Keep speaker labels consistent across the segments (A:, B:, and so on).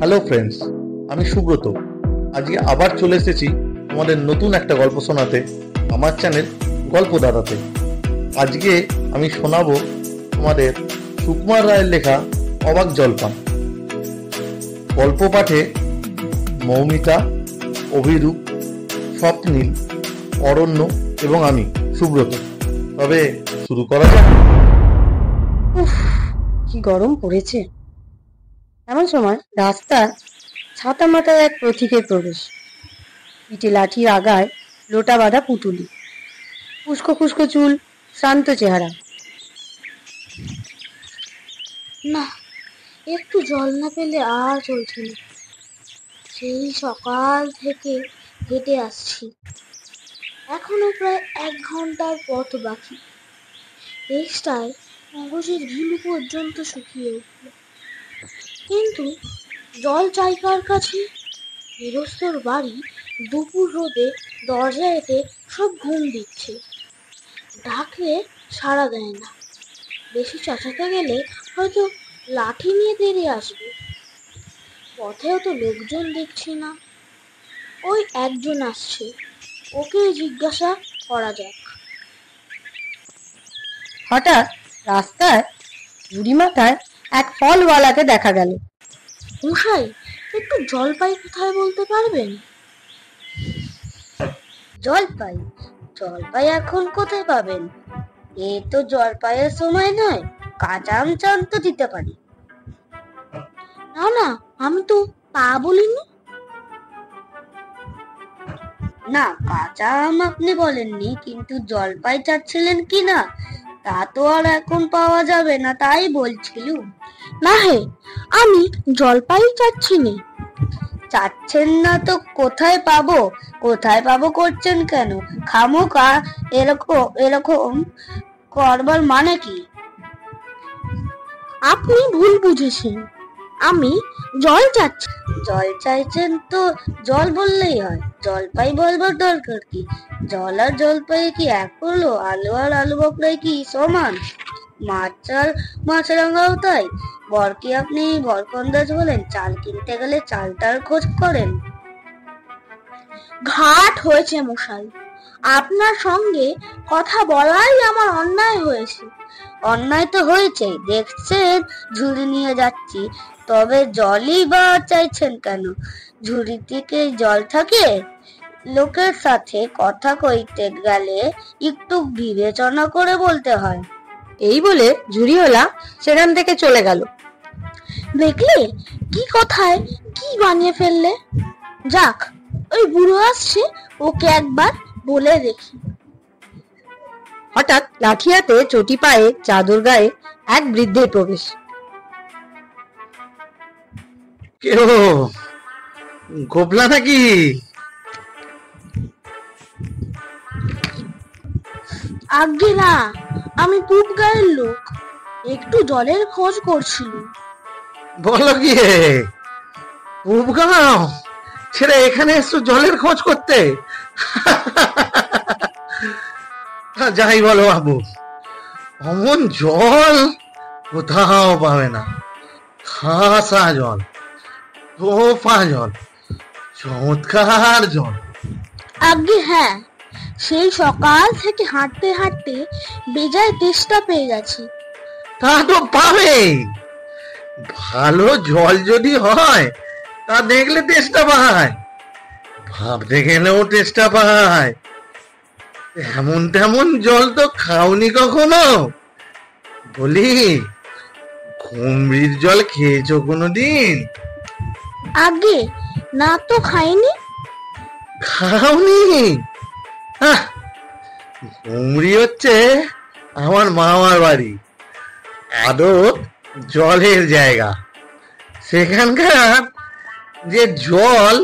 A: Hello friends, আমি সুব্রত। আজকে আবার চলে এসেছি তোমাদের নতুন একটা গল্প শোনাতে আমার চ্যানেল গল্প দাদাতে। আজকে আমি শোনাবো তোমাদের সুকুমার রায়ের লেখা অবাক জলপান। গল্প পাঠে মৌমিতা, অভিরূপ, স্বপ্নীল, অরণ্য এবং আমি সুব্রত। তবে শুরু করা যাক।
B: উফ, কি গরম পড়েছে। এমন সময় রাস্তার ছাতা মাথায় এক পথিকের প্রবেশ। পিঠে লাঠির আগায় লোটা বাঁধা পুটুলি, উস্কো খুস্কো চুল, শান্ত চেহারা।
C: না, একটু জল না পেলে আর চলছে না। সেই সকাল থেকে হেঁটে আসছি, এখনো প্রায় 1 ঘন্টার পথ বাকি। তেষ্টায় মগজের ধুলো পর্যন্ত শুকিয়ে উঠল, কিন্তু জল চাই কার কাছে? গৃহস্থর বাড়ি, দুপুর রোদে দরজা এতে সব ঘুম দিচ্ছে। ডাকলে সাড়া দেয় না। বেশি চেঁচাতে গেলে হয়তো লাঠি নিয়ে তেড়ে আসবে। পথেও তো লোকজন দেখছি না। ওই একজন আসছে, ওকে জিজ্ঞাসা করা যাক।
B: হঠাৎ রাস্তায় ঝুড়ি মাথায় এক ফলওয়ালাকে দেখা গেল।
C: মশাই, একটু জলপাই কোথায় বলতে পারবেন?
B: জলপাই? জলপাই এখন কোথায় পাবেন? এ তো জলপাইয়ের সময় নয়, কাঁচা আম চান তো দিতে পারি।
C: না না, আমি তো তা বলিনি।
B: না, কাঁচা আম আপনি বলেননি, কিন্তু জলপাই চাচ্ছিলেন কি না তা তো আর এখন পাওয়া যাবে না, তাই বলছিলুম।
C: না হে, আমি জলপাই চাচ্ছি নে।
B: চাচ্ছেন না তো কোথায় পাবো? কোথায় পাবো করছেন কেন? খামোকা এরকম এরকম করবার মানে কি?
C: আপনি ভুল বুঝেছেন, আমি জল চাচ্ছি।
B: জল চাইছেন তো জল বললেই হয়, জলপাই বলবার দরকার কি? জল আর জলপাই কি এক হলো? আলু আর আলু বকরাই কি সমান? মাছ আর মাছরাঙাও তাই। বরকে আপনি বরকন্দাজ বলেন, চাল কিনতে গেলে চালটার খোঁজ করেন।
C: ঘাট হয়েছে মশাই, আপনার সঙ্গে কথা বলাই আমার অন্যায় হয়েছে।
B: অন্যায় তো হয়েছে, দেখছেন ঝুড়ি নিয়ে যাচ্ছি, তবে জলই বা চাইছেন কেন? ঝুড়ি থেকে জল থাকে? লোকের সাথে কথা কইতে গেলে একটু বিবেচনা করে বলতে হয়। এই বলে ঝুড়িওয়ালা সেখান থেকে চলে গেল।
C: দেখলে কি কথায় কি বানিয়ে ফেললে। যাক, ওই বুড়ো আসছে, ওকে একবার বলে দেখি।
B: হঠাৎ লাঠি হাতে, চটি পায়ে, চাদর গায়ে এক বৃদ্ধের প্রবেশ।
A: কেউ গোপলা নাকি?
C: আজ্ঞে না, আমি পূব গায়ের লোক, একটু জলের খোঁজ করছিল।
A: বলো কি হে? উপগাঁও ছেড়ে এখানে এসছো জলের খোঁজ করতে? যাই বলো বাবু, অমন জল কোথাও পাবে না। খাসা জল, তোফা জল, চমৎকার জল।
C: আজ্ঞে হ্যাঁ, সেই সকাল থেকে হাঁটতে হাঁটতে বেজায় তেষ্টা পেয়ে গেছে।
A: তা তো পাবে, ভালো জল যদি হয় তা দেখলে তেষ্টা পায়, ভাবতে গেলেও তেষ্টা পায়। এমন তেমন জল তো খাওনি কখনো? বলি, কুমড়ির জল খেয়েছো কোনোদিন?
C: আজ্ঞে না, তো খাইনি।
A: খাওনি? কুমড়ি হচ্ছে আমার মামার বাড়ি, আদত জলের জায়গা। সেখানকার যে জল,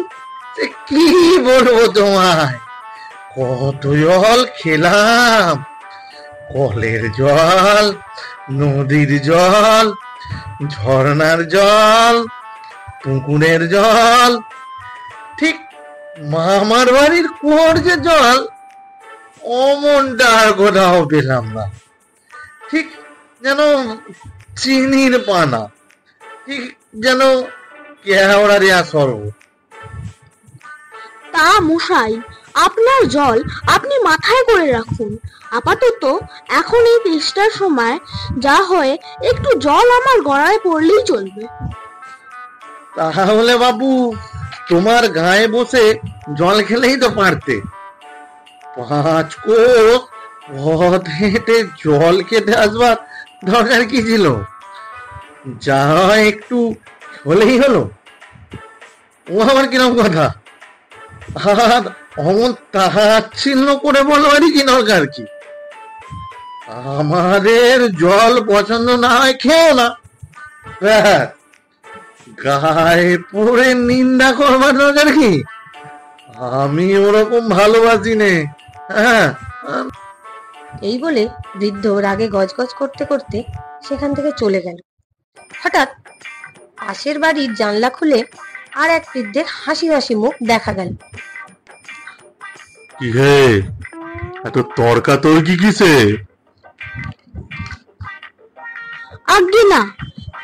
A: সে কি বলবো তোমায়, কত জল খেলাম। কলের জল, নদীর জল, ঝর্ণার জল, পুকুরের জল, ঠিক মামার বাড়ির কুয়োর যে জল, অমনটা আর কোথাও পেলাম না। ঠিক যেন চিনির পানা, ঠিক যেন কেওড়া রে সর্ব।
C: তা মশাই, আপনার জল আপনি মাথায় করে রাখুন। আপাতত এখন এই তেষ্টার সময় যা হয় একটু জল আমার গড়ায় পড়লেই চলবে।
A: তাহলে বাবু তোমার গায়ে বসে জল খেলেই তো পারতে। 5 কোষ পথ হেঁটে জল খেতে আসবার দরকার কি ছিল? যা একটু হলেই হলো। ও আবার কিরকম কথা? আর অমন তাচ্ছিল্য করে বলবারই কি দরকার কি? আমাদের জল পছন্দ না হয় খেও না, ব্যাস। গায়ে পড়ে নিন্দা করবার দরকার কি? আমি ওরকম ভালোবাসি নে। হ্যাঁ,
D: এই বলে বৃদ্ধ রাগে গজগজ করতে করতে সেখান থেকে চলে গেল। হঠাৎ পাশের বাড়ির জানলা খুলে আর এক বৃদ্ধের হাসি হাসি মুখ দেখা গেল।
A: কি হে, এত তর্কাতর্কি কিসে?
C: আজ্ঞে না,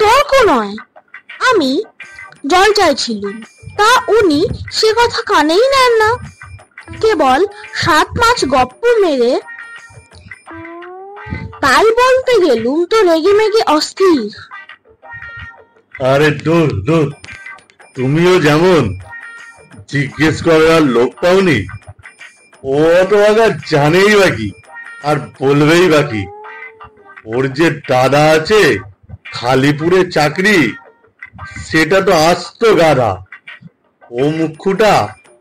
C: তর্ক নয়, আমি জল চাইছিলাম, তা উনি সে কথা কানেই নেন না। কেবল 7 মাছ গপ্প মেরে তাই বলতে গেলুম তো রেগে মেগে অস্থির।
A: আরে দূর দূর, তুমিও যেমন জিজ্ঞেস করার লোক পাওনি। ও তো আগে জানেই বাকি, আর বলবেই বাকি। ওর যে দাদা আছে খালিপুরে চাকরি, সেটা তো আস্ত গাধা। ও মুখ্যুটা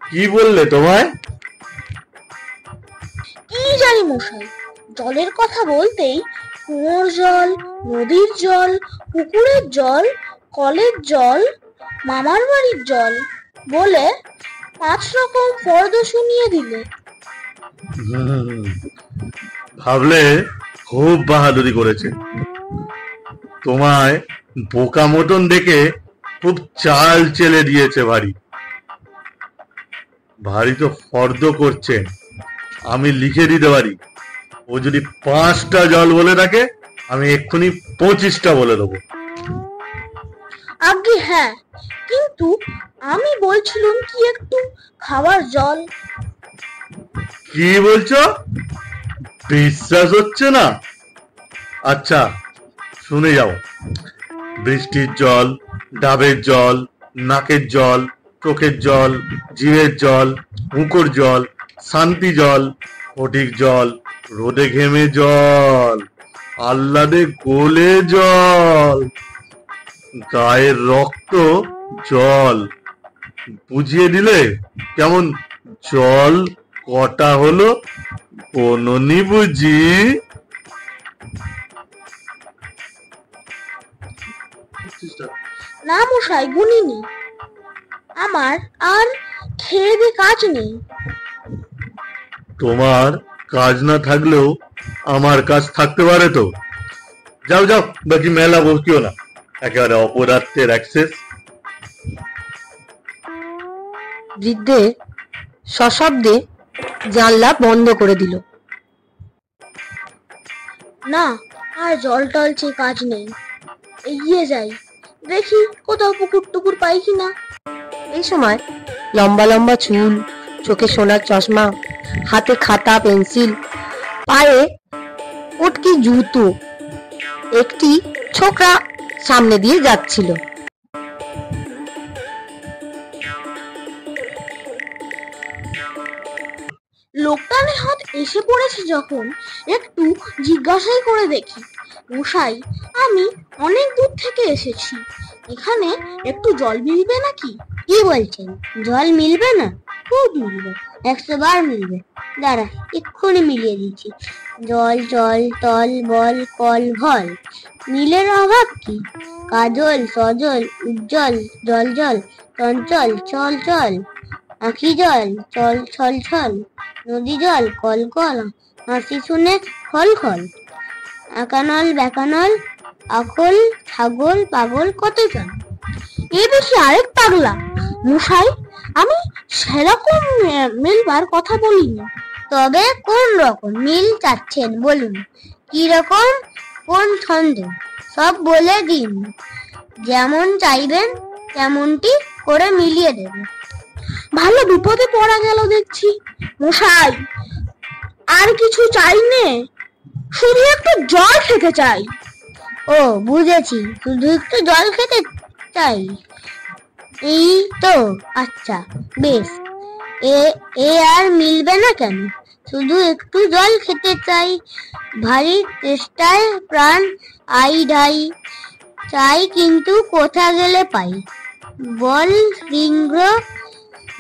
A: কি বললে তোমায়?
C: কি জানি মশাই, জলের কথা বলতেই কুয়োর জল, নদীর জল, পুকুরের জল, কলের জল, মামার বাড়ির জল বলে 5 রকম ফর্দ শুনিয়ে দিলে।
A: ভাবলে খুব বাহাদুরি করেছে। তোমায় বোকা মতন দেখে খুব চাল চেলে দিয়েছে ভারী। ভারী তো ফর্দ করছে, আমি লিখে দিতে পারি। ও যদি 5টা জল বলে থাকে, আমি এক্ষুনি 25টা বলে দেবো।
C: আজ্ঞে হ্যাঁ, কিন্তু আমি বলছিলাম কি একটু খাবার জল।
A: কি বলছো? বিশ্বাস হচ্ছে না? আচ্ছা শুনে যাও। বৃষ্টির জল, ডাবের জল, নাকের জল, চোখের জল, জিভের জল, মুখর জল, শান্তি জল, ফটিক জল, রোদে ঘেমে জল, আহ্লাদে গোলে জল, গায়ের রক্ত জল। বুঝিয়ে দিলে কেমন জল কটা হলো? কোননি বুঝি?
C: না মশাই, গুনিনি। আমার আর খেয়ে দে কাজ নেই।
A: তোমার কাজ না থাকলেও আমার কাজ থাকতে পারে তো। যাও যাও, বাকি মেলা বসিও না, একেবারে অপরাধের অ্যাক্সেস।
D: বৃদ্ধে সশব্দে জানলা বন্ধ করে দিল।
C: না, আর জল টল চেয়ে কাজ নেই। এগিয়ে যাই, দেখি কোথাও পুকুর টুকুর পাই কিনা।
D: এই সময় লম্বা লম্বা চুল, চোখে সোনার চশমা, হাতে খাতা পেন্সিল, পায়ে উটকি জুতো একটি ছোকরা সামনে দিয়ে যাচ্ছিল।
C: লোকটা নেহাত এসে পড়েছে যখন একটু জিজ্ঞাসাই করে দেখি। মশাই, আমি অনেক দূর থেকে এসেছি, এখানে একটু জল মিলবে নাকি?
B: কি বলছেন? জল মিলবে না? খুব মিলবে, 100 বার মিলবে। দাঁড়া, এক্ষুনি মিলিয়ে দিচ্ছি। জল জল তল বল কল ভল, মিলের অভাব কি? কাজল সজল উজ্জ্বল জল জল চঞ্চল চল চল, আঁখি জল চল ছল ছল, নদী জল কল কল, হাসি শুনে খল খল, আকানল বেকানল, আকল ছাগল পাগল কত চল।
C: এ দেখি আরেক পাগলা। মশাই, আমি সেরকম মিলবার কথা বলিনি।
B: তবে কোন রকম মিল চাচ্ছেন বলুন? কি রকম, কোন ছন্দে, সব বলে দিন। যেমন চাইবেন কেমনটি করে মিলিয়ে দেবে।
C: ভালো বিপদে পড়া গেল দেখছি। মশাই, আর কিছু চাই নে, শুধু একটু জল খেতে চাই।
B: ও বুঝেছি, শুধু একটু জল খেতে চাই, এই তো। আচ্ছা বেশ, এ আর মিলবে না কেন? শুধু একটু জল খেতে চাই, ভারী চেষ্টায় প্রাণ আই ঢাই, চাই কিন্তু কোথা গেলে পাই, বল সিংহ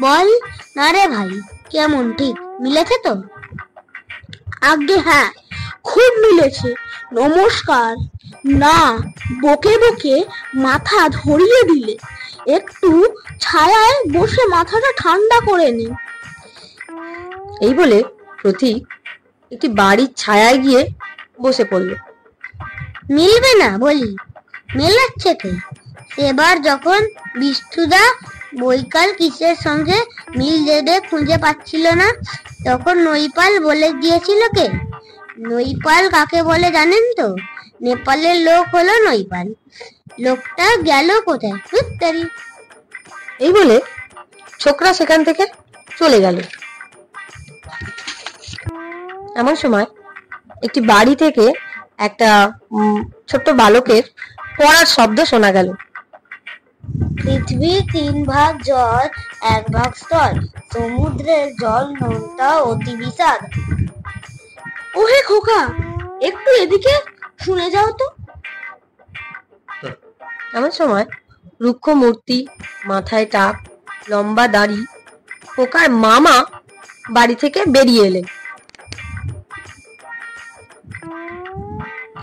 B: বল না রে ভাই। কেমন ঠিক মিলেছে তো?
C: আজ্ঞে হ্যাঁ, খুব মিলেছে। নমস্কার। না, বকে বকে মাথা ধরিয়ে দিলে, একটু ছায়ায় বসে মাথাটা ঠান্ডা করে নি।
D: এই বলে প্রতীক একটি বাড়ির ছায়ায় গিয়ে বসে পড়ল।
B: মিলবে না বলি, মেলাচ্ছে কে? সেবার যখন বিষ্ণুদা বৈকাল কিসের সঙ্গে মিল দেবে খুঁজে পাচ্ছিল না, তখন নৈপাল বলে দিয়েছিল কে? নৈপাল কাকে বলে জানেন তো? নেপালের লোক হলো নৈপাল। লোকটা গেল কোথায়? উত্তরি।
D: এই বলে ছোকরা সেখান থেকে চলে গেল। এমন সময় একটি বাড়ি থেকে একটা ছোট্ট বালকের পড়ার শব্দ শোনা গেল।
B: পৃথিবীর 3 ভাগ জল, 1 ভাগ স্থল, সমুদ্রের জল নোনতা অতি বিষাদ।
C: ওহে খোকা, একটু এদিকে শুনে যাও তো।
D: এমন সময় রুক্ষ মূর্তি, মাথায় টাক, লম্বা দাড়ি খোকার মামা বাড়ি থেকে বেরিয়ে এলেন।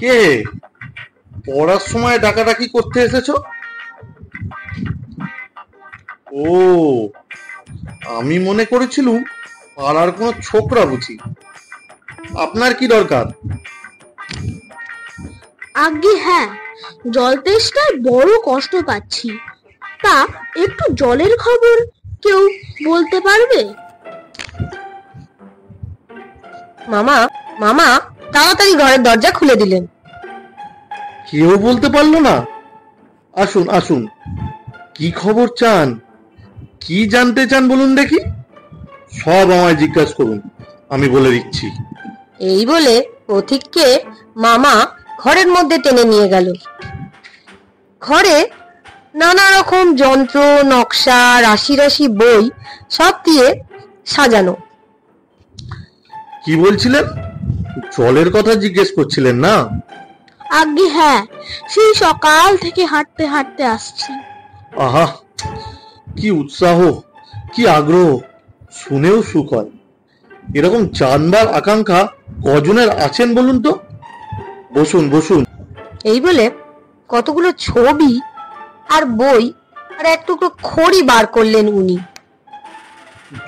A: কে? পড়ার সময় ডাকাডাকি করতে এসেছো? ও, আমি মনে করেছিলুম পাড়ার কোনো ছোকরা বুঝি। আপনার কি দরকার?
C: আজ্ঞে হ্যাঁ, জল তেষ্টায় বড় কষ্ট পাচ্ছি, তা একটু জলের খবর কেউ বলতে পারবে?
D: মামা মামা তাড়াতাড়ি ঘরের দরজা খুলে দিলেন।
A: কেউ বলতে পারলো না? আসুন আসুন, কি খবর চান? কি জানতে চান বলুন দেখি। সব আমায় জিজ্ঞাসা করুন, আমি বলে দিচ্ছি।
D: এই বলে পথিককে মামা ঘরের মধ্যে টেনে নিয়ে গেল। ঘরে নানা রকম যন্ত্র, নকশা, রাশি রাশি বই সব দিয়ে সাজানো।
A: কি বলছিলেন? জলের কথা জিজ্ঞেস করছিলেন না?
C: আজ্ঞে হ্যাঁ, সেই সকাল থেকে হাঁটতে হাঁটতে আসছি।
A: আহা, কি উৎসাহ, কি আগ্রহ, শুনেও সুখ হয়। এরকম জানবার আকাঙ্ক্ষা কজনের আছেন বলুন তো? বসুন বসুন।
D: এই বলে কতগুলো ছবি আর বই আর এক টুকরো খড়ি বার করলেন উনি।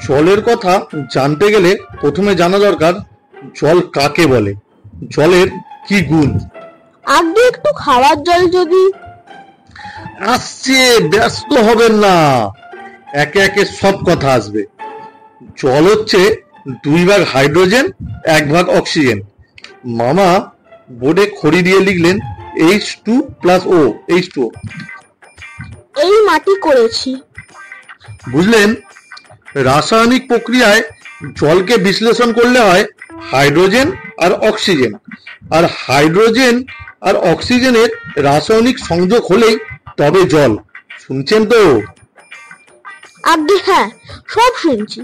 A: জলের কথা জানতে গেলে প্রথমে জানা দরকার জল কাকে বলে, জলের কি গুণ।
C: আজ্ঞে একটু খাওয়ার জল যদি।
A: আসছে, ব্যস্ত হবেন না, একে একে সব কথা আসবে। জল হচ্ছে 2 ভাগ হাইড্রোজেন, 1 ভাগ অক্সিজেন। মামা বোর্ডে খড়ি দিয়ে লিখলেন H2+O, H2O।
C: এই মাটি করেছি।
A: বুঝলেন? রাসায়নিক প্রক্রিয়ায় জলকে বিশ্লেষণ করলে হয় হাইড্রোজেন আর অক্সিজেন, আর হাইড্রোজেন আর অক্সিজেনের রাসায়নিক সংযোগ হলেই তবে জল। শুনছেন তো?
C: আজ্ঞে হ্যাঁ, সব শুনছি,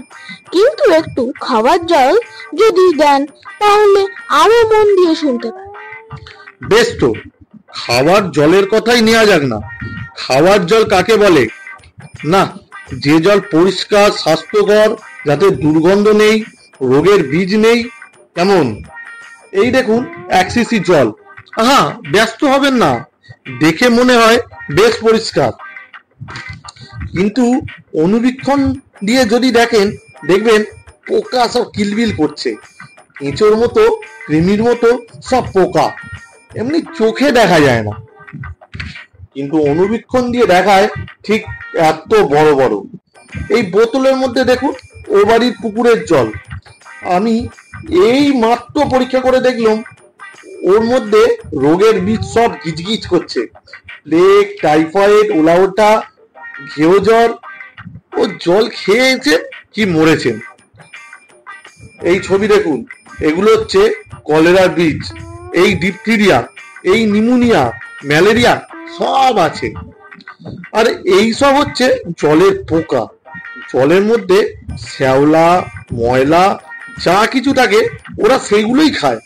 C: কিন্তু একটু খাওয়ার জল যদি দেন তাহলে আরো মন দিয়ে শুনতে পারি।
A: বেশ তো, খাওয়ার জলের কথাই নেওয়া যাক না। খাওয়ার জল কাকে বলে? না, যে জল পরিষ্কার, স্বাস্থ্যকর, যাতে দুর্গন্ধ নেই, রোগের বীজ নেই। কেমন? এই দেখুন 1 সিসি জল। আহা, ব্যস্ত হবেন না, দেখে মনে হয় বেশ পরিষ্কার, কিন্তু অনুবীক্ষণ দিয়ে যদি দেখেন, দেখবেন পোকা সব কিলবিল করছে। এঁচোর মতো, কৃমির মতো সব পোকা, এমনি চোখে দেখা যায় না, কিন্তু অনুবীক্ষণ দিয়ে দেখায় ঠিক এত বড় বড়। এই বোতলের মধ্যে দেখুন ও বাড়ির পুকুরের জল। আমি এই মাত্র পরীক্ষা করে দেখলাম, ওর মধ্যে রোগের বীজ সব গিজগিজ করছে। প্লেগ, টাইফয়েড, ওলাওটা, ঘেউ জ্বর ও জল খেয়েছে কি মরেছেন। এই ছবি দেখুন, এগুলো হচ্ছে কলেরার বীজ, এই ডিপথিরিয়া, এই নিউমোনিয়া, ম্যালেরিয়া সব আছে। আর এই সব হচ্ছে জলের পোকা। জলের মধ্যে শ্যাওলা, ময়লা যা কিছু থাকে ওরা সেগুলোই খায়।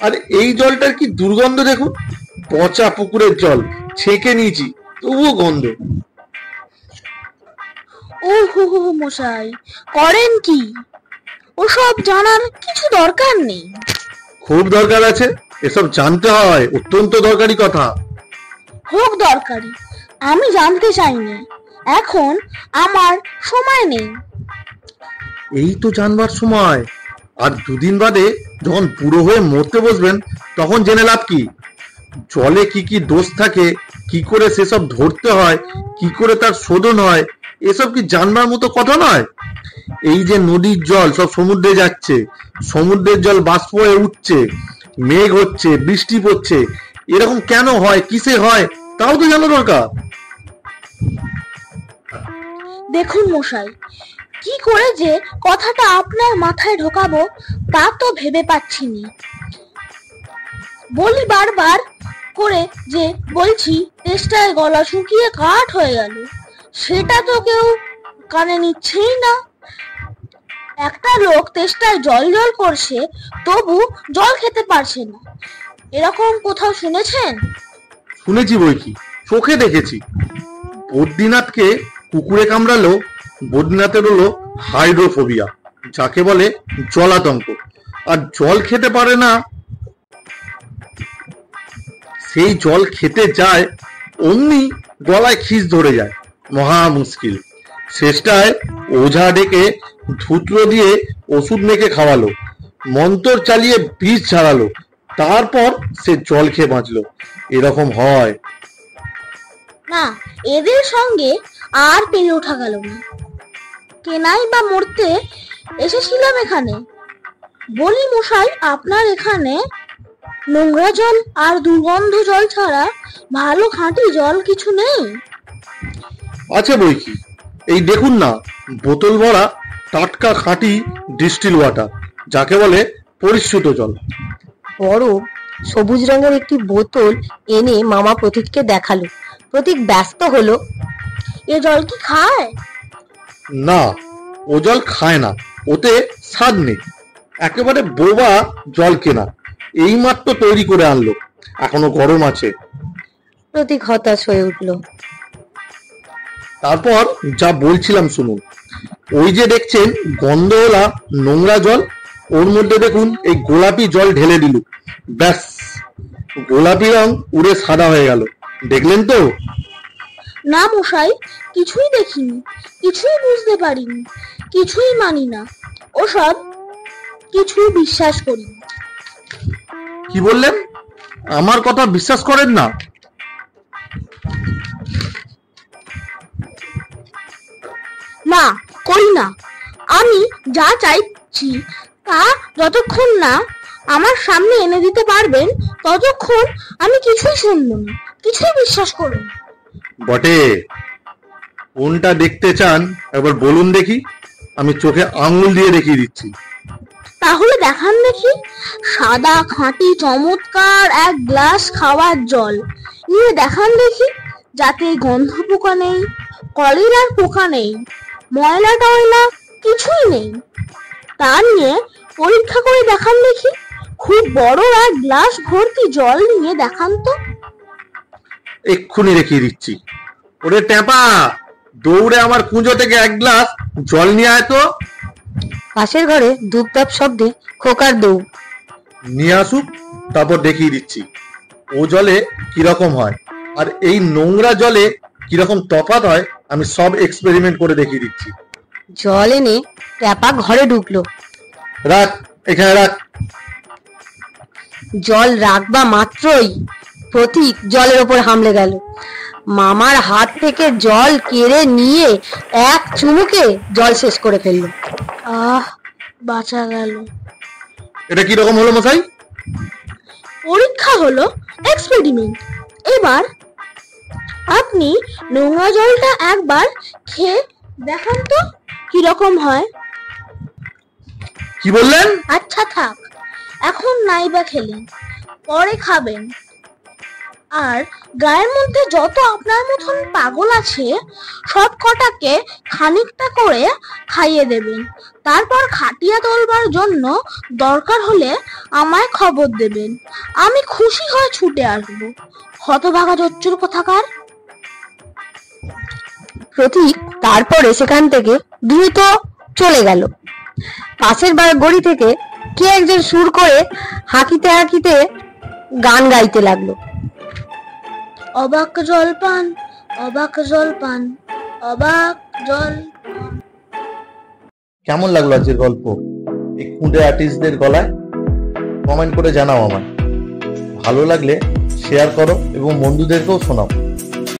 A: আর এই জলটার কি দুর্গন্ধ দেখুন, পচা পুকুরের জল, ছেঁকে নিয়েছি তবুও গন্ধ।
C: ও হো মশাই, করেন কি? ওসব জানার কিছু দরকার নেই।
A: খুব দরকার আছে, এসব জানতে হয়, অত্যন্ত দরকারি কথা।
C: হোক দরকারি, আমি জানতে চাই না, এখন আমার সময় নেই।
A: এই তো জানবার সময়, আর দুদিন বাদে যখন বুড়ো হয়ে মরতে বসবেন তখন জেনে লাভ কি? জলে কি কি দোষ থাকে, কি করে সেসব ধরতে হয়, কি করে তার শোধন হয়, এসব কি জানবার মতো কথা নয়। এই যে নদীর জল সব সমুদ্রে যাচ্ছে, সমুদ্রের জল বাষ্প হয়ে উঠছে, মেঘ হচ্ছে, বৃষ্টি পড়ছে, এরকম কেন হয়, কিসে হয়, তাও তো জানা দরকার।
C: দেখুন মশাই, কি করে যে কথাটা আপনার মাথায় ঢোকাবো তা তো ভেবে পাচ্ছি না। বলি বারবার করে যে বলছি তেষ্টায় গলা শুকিয়ে কাঠ হয়ে গেল, সেটা তো কেউ কানে নিচ্ছেই না। একটা লোক তেষ্টায় জল জল করছে, তবু জল খেতে পারছে না, এরকম কোথাও শুনেছেন?
A: শুনেছি বই কি, চোখে দেখেছি। বদ্রীনাথকে কুকুরে কামড়ালো, বদ্রীনাথের হলো হাইড্রোফোবিয়া, যাকে বলে জলাতঙ্ক। আর জল খেতে পারে না, সেই জল খেতে যায় অমনি গলায় খিস ধরে যায়, মহা মুশকিল। শেষটায় ওঝা ডেকে ধূত্র দিয়ে ওষুধ মেখে খাওয়ালো, মন্তর চালিয়ে বিষ ছাড়ালো, তারপর সে জল খেয়ে বাঁচলো। এরকম হয়
C: না, এদের সঙ্গে আর পেরে ওঠা গেল না। কেনাই বা মরতে এসেছিলাম এখানে। বলি মশাই, আপনার এখানে নোংরা জল আর দুর্গন্ধ জল ছাড়া ভালো খাঁটি জল কিছু নেই?
A: আছে বই কি, এই দেখুন না, বোতল ভরা টাটকা খাঁটি ডিস্টিল ওয়াটার, যাকে বলে পরিশ্রুত জল।
D: বড় সবুজ রঙের একটি বোতল এনে মামা প্রতীককে দেখালো। প্রতীক ব্যস্ত হলো।
C: এ জল কি খায়?
A: না, ও জল খায় না, ওতে স্বাদ নেই, একেবারে বোবা জল কেনা, এইমাত্র তৈরি করে আনলো, এখনো গরম আছে।
D: প্রতীক হতাশ হয়ে উঠল।
A: তারপর যা বলছিলাম শুনুন, ওই যে দেখছেন গন্ধওয়ালা নোংরা জল, ওর মধ্যে দেখুন এই গোলাপি জল ঢেলে দিল, ব্যাস গোলাপি রং উড়ে সাদা হয়ে গেল। দেখলেন তো?
C: না মশাই, কিছুই দেখিনি, কিছুই বুঝতে পারিনি, কিছুই মানি না, ওসব কিছুই বিশ্বাস করি না।
A: কি বললেন? আমার কথা বিশ্বাস করেন না?
C: না, করি না। আমি যা চাইছি তা যতক্ষণ না আমার সামনে এনে দিতে পারবেন ততক্ষণ আমি কিছুই শুনবো না, কিছুই বিশ্বাস করব না।
A: বটে, কোনটা দেখতে চান একবার বলুন দেখি, আমি চোখে আঙুল দিয়ে দেখিয়ে দিচ্ছি।
C: তাহলে দেখান দেখি। সাদা খাঁটি চমৎকার এক গ্লাস খাওয়ার জল নিয়ে দেখান দেখি, যাতে গন্ধ পোকা নেই, কলেরার পোকা নেই, ময়লা টয়লা কিছুই নেই। তা নিয়ে পরীক্ষা করে দেখান দেখি। খুব বড় এক গ্লাস ভর্তি জল নিয়ে দেখান তো।
A: এক্ষুনি দেখিয়ে দিচ্ছি। ওরে ট্যাপা, দৌড়ে আমার কুঁজো থেকে এক গ্লাস জল নিয়ে আয় তো।
D: পাশের ঘরে ধূপধাপ শব্দে খোকার দৌড়।
A: নিয়ে আসুক, তারপর দেখিয়ে দিচ্ছি ও জলে কিরকম হয়, আর এই নোংরা জলে কিরকম তফাৎ হয়, আমি সব এক্সপেরিমেন্ট করে দেখিয়ে দিচ্ছি।
D: জল এনে ট্যাপা ঘরে ঢুকলো।
A: রাখ, এখানে রাখ।
D: জল রাখবা মাত্রই প্রতীক জলের ওপর হামলে গেল। মামার হাত থেকে জল কেড়ে নিয়ে এক চুমুকে জল শেষ করে ফেললো।
C: আহ, বাঁচা গেল।
A: এটা কিরকম হলো মশাই?
C: পরীক্ষা হলো, এক্সপেরিমেন্ট। এবার আপনি নোংরা জলটা একবার খেয়ে দেখান তো কিরকম হয়।
A: কি বললেন?
C: আচ্ছা থাক, এখন নাইবা খেলেন, পরে খাবেন। আর গায়ের মধ্যে যত আপনার মতন পাগল আছে সব কটাকে খানিকটা করে খাইয়ে দেবেন। তারপর খাটিয়া তোলবার জন্য দরকার হলে আমায় খবর দেবেন, আমি খুশি হয়ে ছুটে আসবো। হতভাগা জচ্চুর কোথাকার।
D: প্রতীক তারপরে সেখান থেকে দ্রুত চলে গেল। পাশের গড়ি থেকে কে একজন সুর করে হাঁকিতে হাঁকিতে গান গাইতে লাগলো।
C: অবাক জলপান, অবাক জলপান, অবাক জল।
A: কেমন লাগলো আজকের গল্প এই খুদে আর্টিস্টদের গলায়? কমেন্ট করে জানাও আমায়। ভালো লাগলে শেয়ার করো এবং বন্ধুদেরকেও শোনাও।